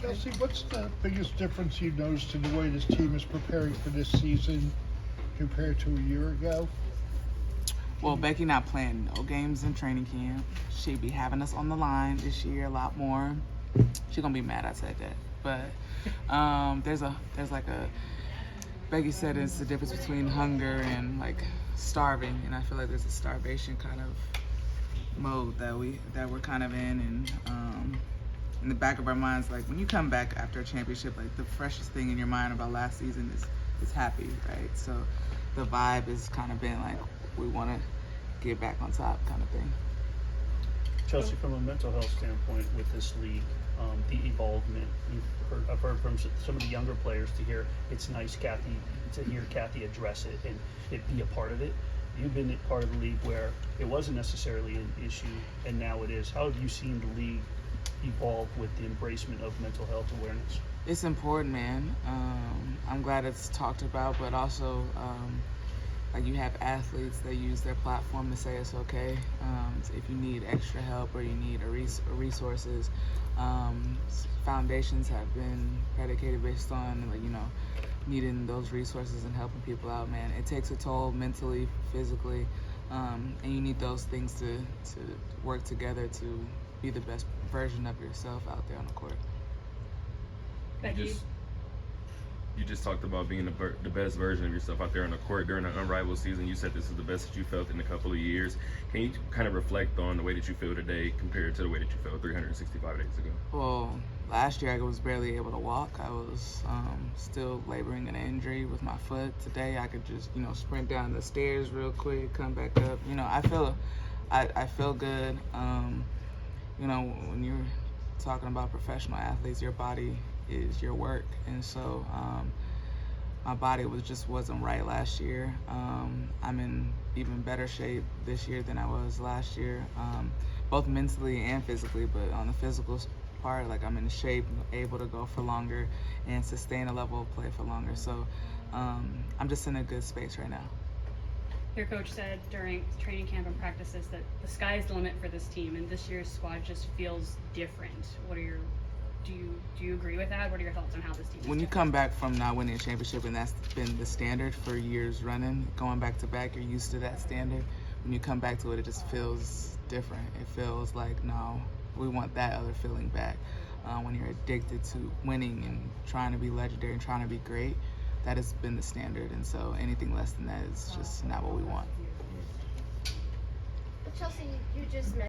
Chelsea, what's the biggest difference you've noticed in the way this team is preparing for this season compared to a year ago? Well, Becky not playing no games in training camp. She be having us on the line this year a lot more. She gonna be mad I said that, but there's like a Becky said it's the difference between hunger and like starving, and I feel like there's a starvation kind of mode that we're kind of in, and in the back of our minds, like when you come back after a championship, like the freshest thing in your mind about last season is happy, right? So the vibe has kind of been like we want to get back on top kind of thing. Chelsea, from a mental health standpoint with this league, the evolvement, I've heard from some of the younger players to hear it's nice, to hear Kathy address it and it be a part of it. You've been a part of the league where it wasn't necessarily an issue and now it is. How have you seen the league evolve with the embracement of mental health awareness? It's important, man. I'm glad it's talked about, but also like you have athletes that use their platform to say it's okay. If you need extra help or you need resources, foundations have been predicated based on like needing those resources and helping people out. Man, it takes a toll mentally, physically, and you need those things to work together to be the best version of yourself out there on the court. You just talked about being the best version of yourself out there on the court during an unrivaled season. You said this is the best that you felt in a couple of years. Can you kind of reflect on the way that you feel today compared to the way that you felt 365 days ago? Well, last year I was barely able to walk. I was still laboring an injury with my foot. Today I could just sprint down the stairs real quick, come back up. I feel good. When you're talking about professional athletes, your body is your work, and so my body wasn't right last year. I'm in even better shape this year than I was last year, both mentally and physically. But on the physical part, like I'm in shape, able to go for longer and sustain a level of play for longer. So I'm just in a good space right now. Your coach said during training camp and practices that the sky's the limit for this team, and this year's squad just feels different. Do you agree with that? What are your thoughts on how this team is When you different? come back from not winning a championship, and that's been the standard for years running, going back to back, you're used to that standard. When you come back to it, it just feels different. It feels like, no, we want that other feeling back. When you're addicted to winning and trying to be legendary and trying to be great, that has been the standard. And so anything less than that is just not what we want. Chelsea, you just mentioned